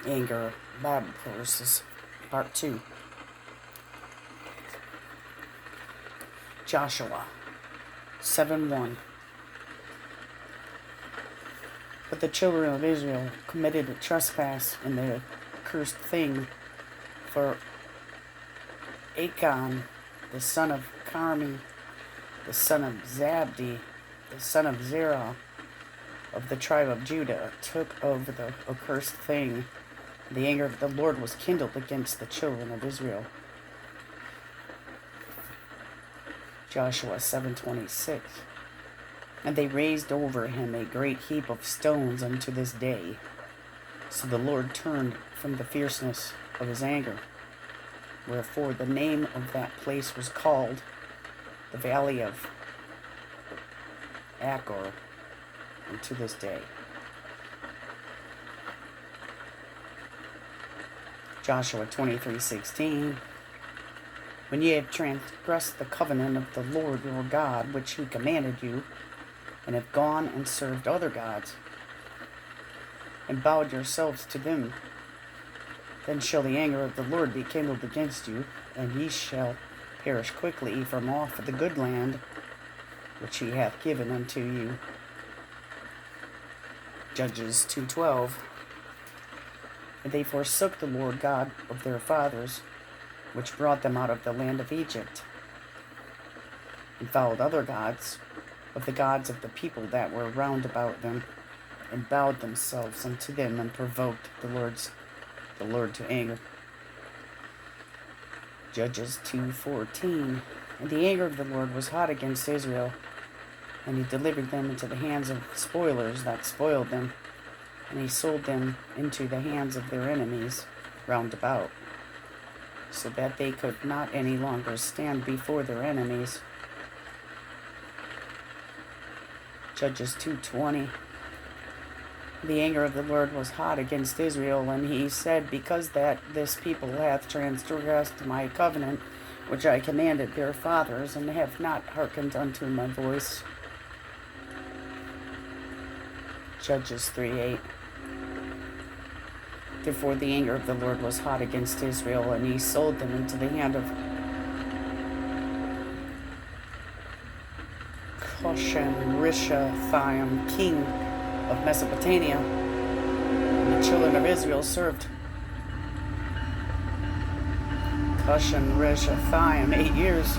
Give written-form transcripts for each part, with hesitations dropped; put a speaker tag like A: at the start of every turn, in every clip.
A: Anger, Bible Verses, Part 2. Joshua 7:1. But the children of Israel committed a trespass in the accursed thing, for Achan, the son of Carmi, the son of Zabdi, the son of Zerah, of the tribe of Judah, took over the accursed thing. The anger of the Lord was kindled against the children of Israel. Joshua 7:26. And they raised over him a great heap of stones unto this day. So the Lord turned from the fierceness of his anger. Wherefore the name of that place was called the Valley of Achor unto this day. Joshua 23:16. When ye have transgressed the covenant of the Lord your God, which he commanded you, and have gone and served other gods, and bowed yourselves to them, then shall the anger of the Lord be kindled against you, and ye shall perish quickly from off the good land which he hath given unto you. Judges 2:12. And they forsook the Lord God of their fathers, which brought them out of the land of Egypt, and followed other gods, of the gods of the people that were round about them, and bowed themselves unto them, and provoked the Lord to anger. Judges 2:14. And the anger of the Lord was hot against Israel, and he delivered them into the hands of spoilers that spoiled them, and he sold them into the hands of their enemies round about, so that they could not any longer stand before their enemies. Judges 2:20. The anger of the Lord was hot against Israel, and he said, because that this people hath transgressed my covenant, which I commanded their fathers, and have not hearkened unto my voice. Judges 3:8. Therefore the anger of the Lord was hot against Israel, and he sold them into the hand of Cushan-Rishathaim, king of Mesopotamia. And the children of Israel served Cushan-Rishathaim 8 years.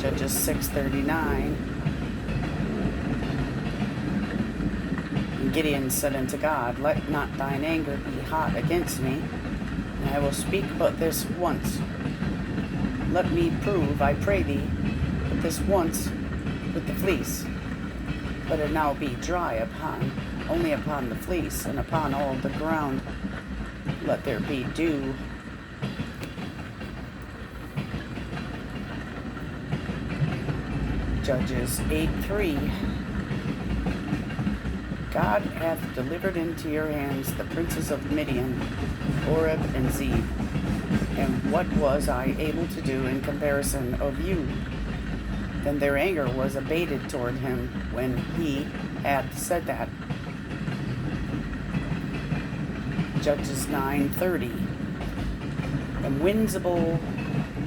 A: Judges 6:39. And Gideon said unto God, let not thine anger be hot against me, and I will speak but this once. Let me prove, I pray thee, but this once with the fleece. Let it now be dry only upon the fleece, and upon all the ground let there be dew. Judges 8:3. God hath delivered into your hands the princes of Midian, Oreb and Zeb. And what was I able to do in comparison of you? Then their anger was abated toward him when he had said that. Judges 9:30. And when Zebul,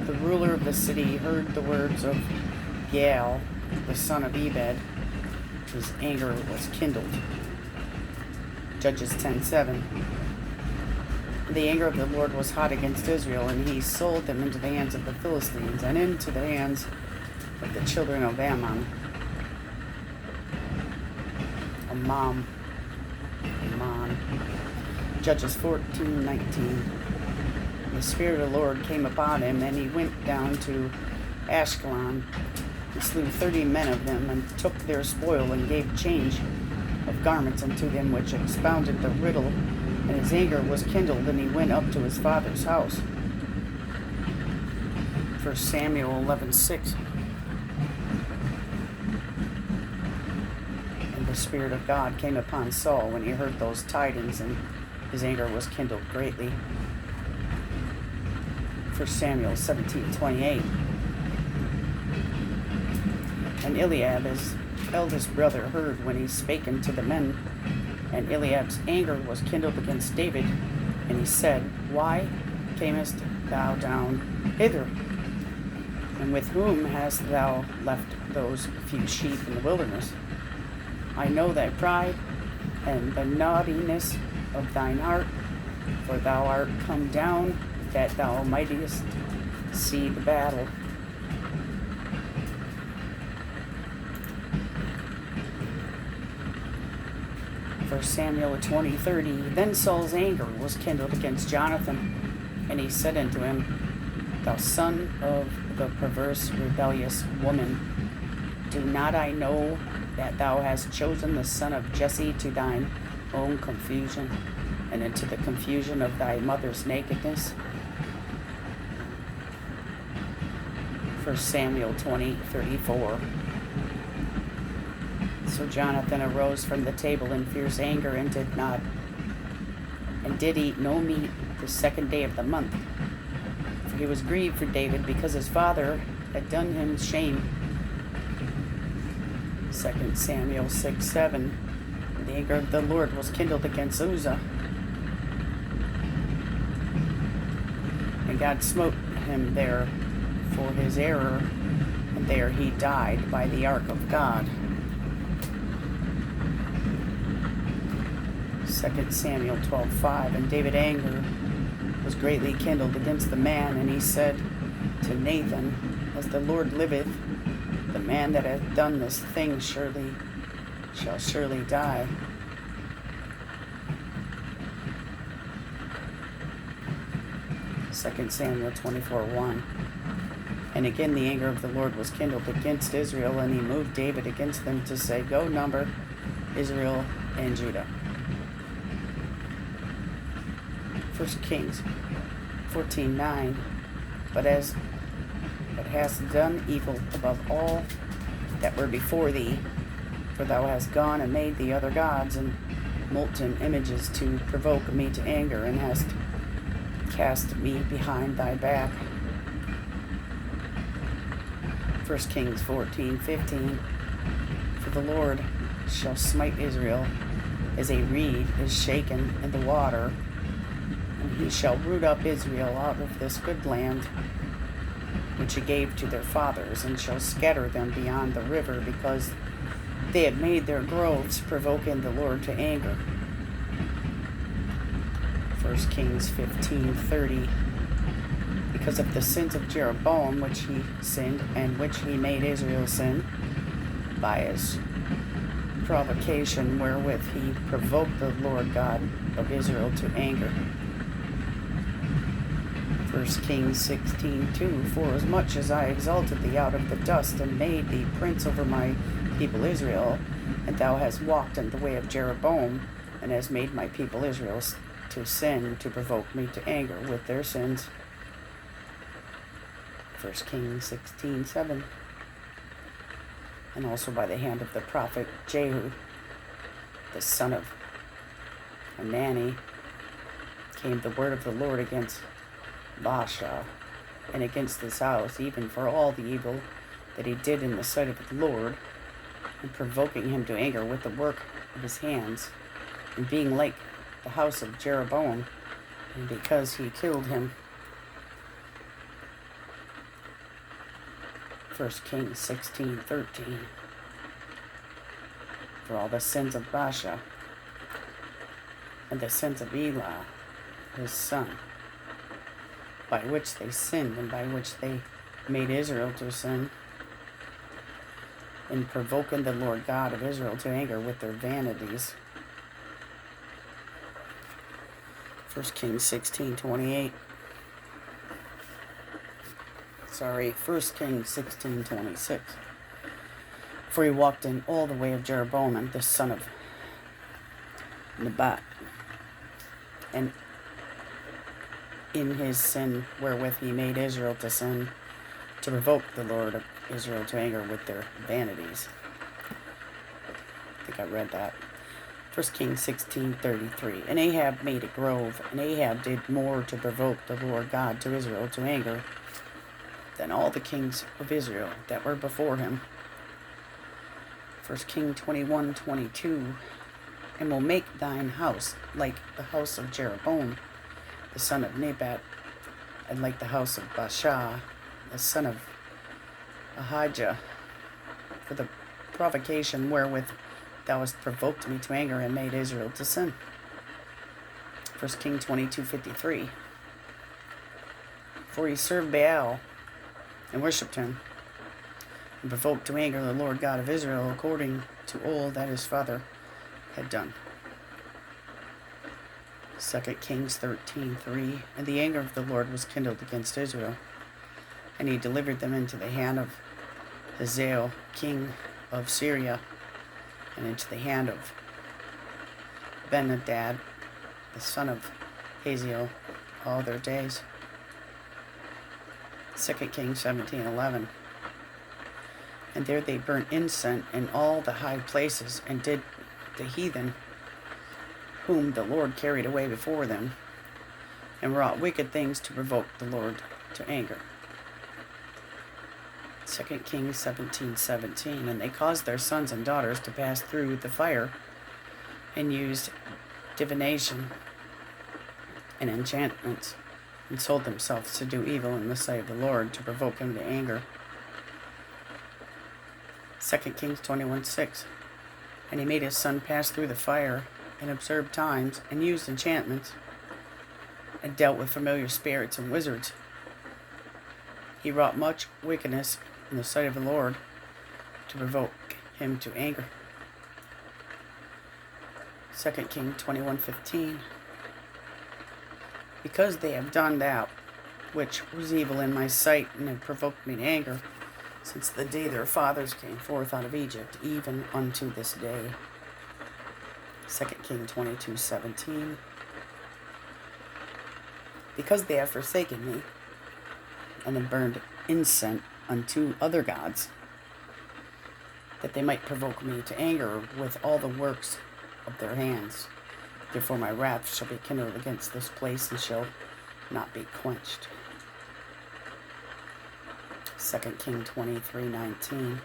A: the ruler of the city, heard the words of Gaal, the son of Ebed, his anger was kindled. Judges 10:7. The anger of the Lord was hot against Israel, and he sold them into the hands of the Philistines, and into the hands of the children of Ammon. Judges 14:19. The Spirit of the Lord came upon him, and he went down to Ashkelon, and slew 30 men of them, and took their spoil, and gave change of garments unto them which expounded the riddle. And his anger was kindled, and he went up to his father's house. 1 Samuel 11:6. And the Spirit of God came upon Saul when he heard those tidings, and his anger was kindled greatly. 1 Samuel 17:28. And Eliab, his eldest brother, heard when he spake unto the men, And Eliab's anger was kindled against David, and he said, Why camest thou down hither? And with whom hast thou left those few sheep in the wilderness? I know thy pride and the naughtiness of thine heart, for thou art come down that thou mightest see the battle. Samuel 20:30. Then Saul's anger was kindled against Jonathan, and he said unto him, Thou son of the perverse rebellious woman, do not I know that thou hast chosen the son of Jesse to thine own confusion, and into the confusion of thy mother's nakedness? 1 Samuel 20:34. So Jonathan arose from the table in fierce anger and did eat no meat the second day of the month. For he was grieved for David, because his father had done him shame. 2 Samuel 6:7. The anger of the Lord was kindled against Uzzah, and God smote him there for his error, and there he died by the ark of God. 2 Samuel 12:5. And David's anger was greatly kindled against the man, and he said to Nathan, As the Lord liveth, the man that hath done this thing shall surely die. Second Samuel 24:1. And again the anger of the Lord was kindled against Israel, and he moved David against them to say, Go number Israel and Judah. 1 Kings 14:9. But hast done evil above all that were before thee, for thou hast gone and made thee other gods and molten images to provoke me to anger, and hast cast me behind thy back. 1 Kings 14:15. For the Lord shall smite Israel as a reed is shaken in the water, and he shall root up Israel out of this good land which he gave to their fathers, and shall scatter them beyond the river, because they had made their groves, provoking the Lord to anger. 1 Kings 15:30. Because of the sins of Jeroboam, which he sinned, and which he made Israel sin, by his provocation wherewith he provoked the Lord God of Israel to anger. 1 Kings 16:2. Forasmuch as I exalted thee out of the dust, and made thee prince over my people Israel, and thou hast walked in the way of Jeroboam, and hast made my people Israel to sin, to provoke me to anger with their sins. 1 Kings 16:7. And also by the hand of the prophet Jehu, the son of Hanani, came the word of the Lord against Baasha, and against this house, even for all the evil that he did in the sight of the Lord, and provoking him to anger with the work of his hands, and being like the house of Jeroboam, and because he killed him. 1 Kings 16:13. For all the sins of Baasha, and the sins of Elah, his son, by which they sinned, and by which they made Israel to sin, in provoking the Lord God of Israel to anger with their vanities. 1 Kings 16:28. 1 Kings 16:26. For he walked in all the way of Jeroboam, the son of Nebat, and in his sin wherewith he made Israel to sin, to provoke the Lord of Israel to anger with their vanities. I think I read that. 1 Kings 16:33. And Ahab made a grove, and Ahab did more to provoke the Lord God to Israel to anger than all the kings of Israel that were before him. 1 Kings 21:22. and will make thine house like the house of Jeroboam, the son of Nebat, and like the house of Baasha, the son of Ahijah, for the provocation wherewith thou hast provoked me to anger and made Israel to sin. 1 Kings 22:53. For he served Baal and worshipped him, and provoked to anger the Lord God of Israel according to all that his father had done. 2 Kings 13:3. And the anger of the Lord was kindled against Israel, and he delivered them into the hand of Hazael, king of Syria, and into the hand of Ben-hadad, the son of Hazael, all their days. 2 Kings 17:11. And there they burnt incense in all the high places, and did the heathen, whom the Lord carried away before them, and wrought wicked things to provoke the Lord to anger. 2 Kings 17:17. And they caused their sons and daughters to pass through the fire, and used divination and enchantments, and sold themselves to do evil in the sight of the Lord, to provoke him to anger. 2 Kings 21:6. And he made his son pass through the fire, and observed times, and used enchantments, and dealt with familiar spirits and wizards. He wrought much wickedness in the sight of the Lord, to provoke him to anger. 2 Kings 21:15. Because they have done that which was evil in my sight, and have provoked me to anger, since the day their fathers came forth out of Egypt, even unto this day. 2 Kings 22:17. Because they have forsaken me, and have burned incense unto other gods, that they might provoke me to anger with all the works of their hands. Therefore my wrath shall be kindled against this place, and shall not be quenched. 2 Kings 23:19.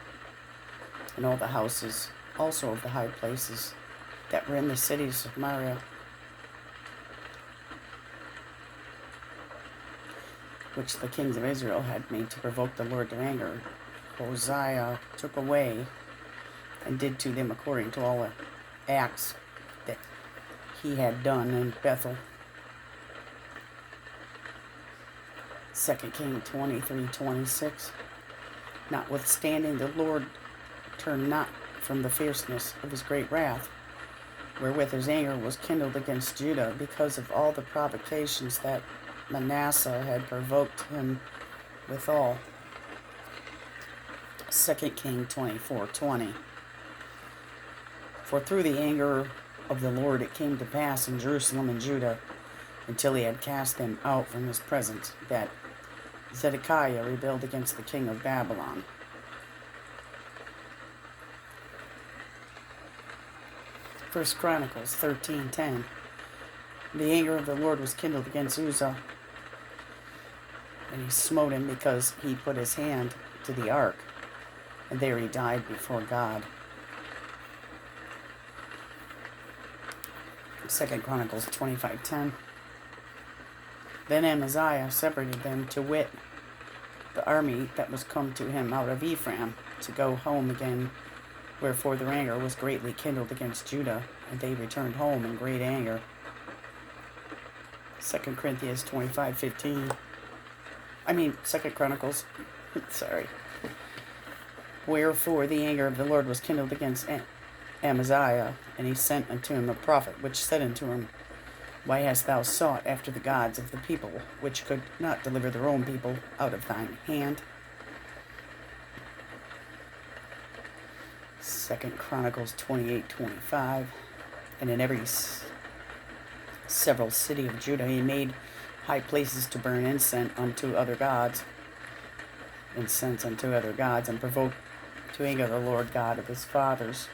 A: And all the houses also of the high places that were in the cities of Samaria, which the kings of Israel had made to provoke the Lord to anger, Hosea took away, and did to them according to all the acts that he had done in Bethel. 2 Kings 23:26. Notwithstanding the Lord turned not from the fierceness of his great wrath, wherewith his anger was kindled against Judah, because of all the provocations that Manasseh had provoked him withal. 2 Kings 24:20. For through the anger of the Lord it came to pass in Jerusalem and Judah, until he had cast them out from his presence, that Zedekiah rebelled against the king of Babylon. 1 Chronicles 13:10. The anger of the Lord was kindled against Uzzah, and he smote him because he put his hand to the ark, and there he died before God. 2 Chronicles 25:10. Then Amaziah separated them, to wit, the army that was come to him out of Ephraim, to go home again, wherefore their anger was greatly kindled against Judah, and they returned home in great anger. 2 Corinthians 25:15. 2 Chronicles. Sorry. Wherefore the anger of the Lord was kindled against Amaziah, and he sent unto him a prophet, which said unto him, Why hast thou sought after the gods of the people, which could not deliver their own people out of thine hand? 2 Chronicles 28:25. And in every several city of Judah he made high places to burn incense unto other gods, and provoked to anger the Lord God of his fathers.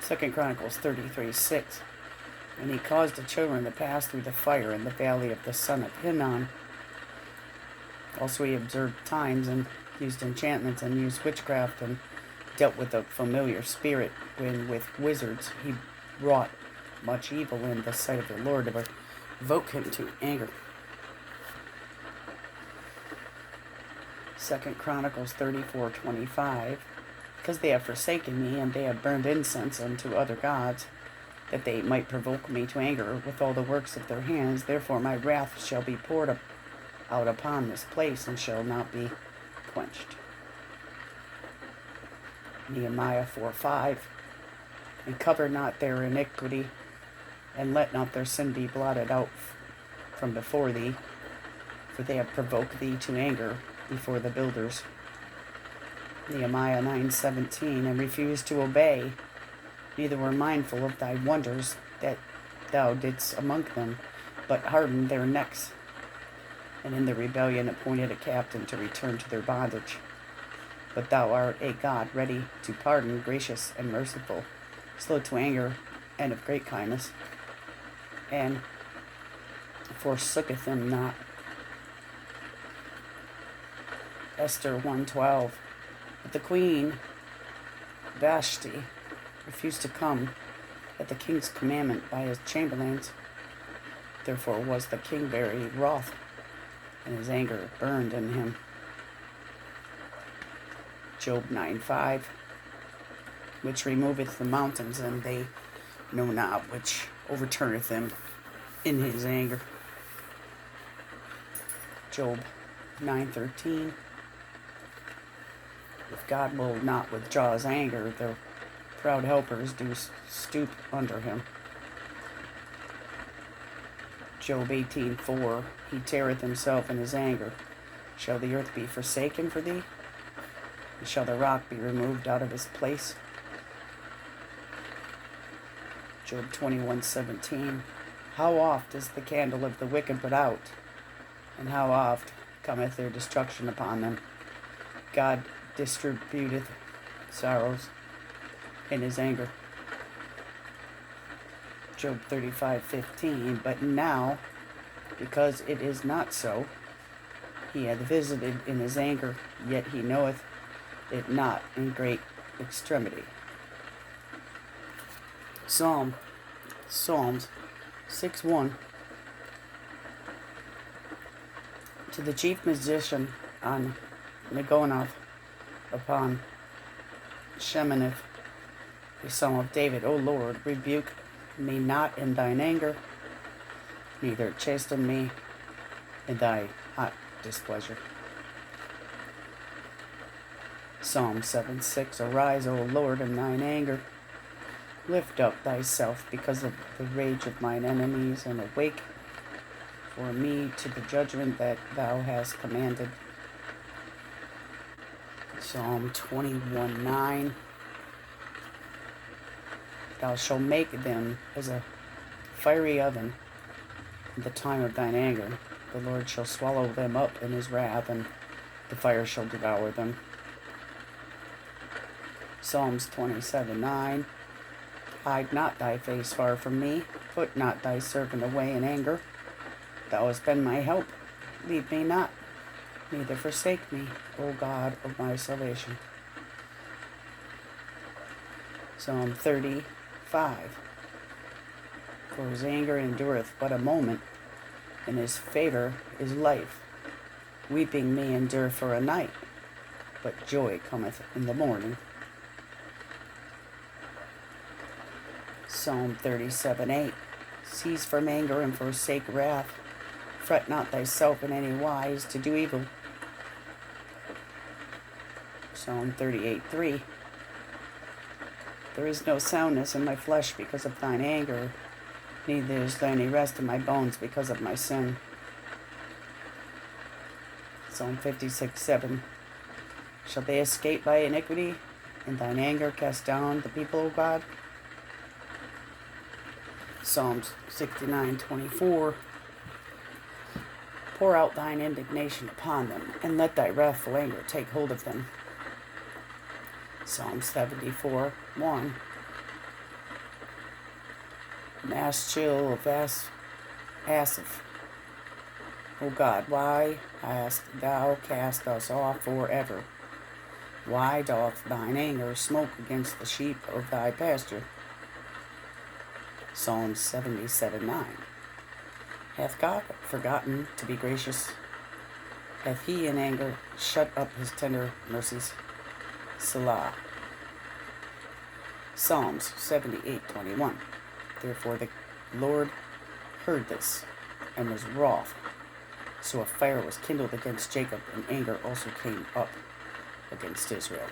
A: 2 Chronicles 33:6. And he caused the children to pass through the fire in the valley of the son of Hinnom. Also he observed times, and used enchantments, and used witchcraft, and dealt with a familiar spirit when with wizards he wrought much evil in the sight of the Lord to provoke him to anger. 2 Chronicles 34:25. Because they have forsaken me, and they have burned incense unto other gods, that they might provoke me to anger with all the works of their hands, therefore my wrath shall be poured out upon this place, and shall not be quenched. Nehemiah 4:5. And cover not their iniquity, and let not their sin be blotted out from before thee, for they have provoked thee to anger before the builders. Nehemiah 9:17. And refused to obey, neither were mindful of thy wonders that thou didst among them, but hardened their necks, and in the rebellion appointed a captain to return to their bondage. But thou art a God ready to pardon, gracious and merciful, slow to anger, and of great kindness, and forsooketh them not. Esther 1:12. But the queen Vashti refused to come at the king's commandment by his chamberlains. Therefore was the king very wroth, and his anger burned in him. Job 9:5. Which removeth the mountains, and they know not, which overturneth them in his anger. Job 9:13. If God will not withdraw his anger, the proud helpers do stoop under him. Job 18:4. He teareth himself in his anger. Shall the earth be forsaken for thee? And shall the rock be removed out of his place? Job 21:17. How oft is the candle of the wicked put out, and how oft cometh their destruction upon them? God distributeth sorrows in his anger. Job 35:15. But now, because it is not so, he hath visited in his anger, yet he knoweth it not in great extremity. Psalms 6:1. To the chief musician on Megonoth upon Sheminith, a psalm of David. O Lord, rebuke me not in thine anger, neither chasten me in thy hot displeasure. Psalm 7:6. Arise, O Lord, in thine anger. Lift up thyself because of the rage of mine enemies, and awake for me to the judgment that thou hast commanded. Psalm 21:9. Thou shalt make them as a fiery oven in the time of thine anger. The Lord shall swallow them up in his wrath, and the fire shall devour them. Psalms 27:9. Hide not thy face far from me. Put not thy servant away in anger. Thou hast been my help. Leave me not, neither forsake me, O God of my salvation. Psalm 30:5. For his anger endureth but a moment, and his favor is life. Weeping may endure for a night, but joy cometh in the morning. Psalm 37:8. Cease from anger and forsake wrath. Fret not thyself in any wise to do evil. Psalm 38:3. There is no soundness in my flesh because of thine anger, neither is there any rest in my bones because of my sin. Psalm 56:7. Shall they escape by iniquity? In thine anger cast down the people, O God? Psalms 69:24. Pour out thine indignation upon them, and let thy wrathful anger take hold of them. Psalm 74:1. Maschil of Asaph. O God, why hast thou cast us off forever? Why doth thine anger smoke against the sheep of thy pasture? Psalm 77:9. Hath God forgotten to be gracious? Hath he in anger shut up his tender mercies? Selah. Psalms 78:21. Therefore the Lord heard this, and was wroth. So a fire was kindled against Jacob, and anger also came up against Israel.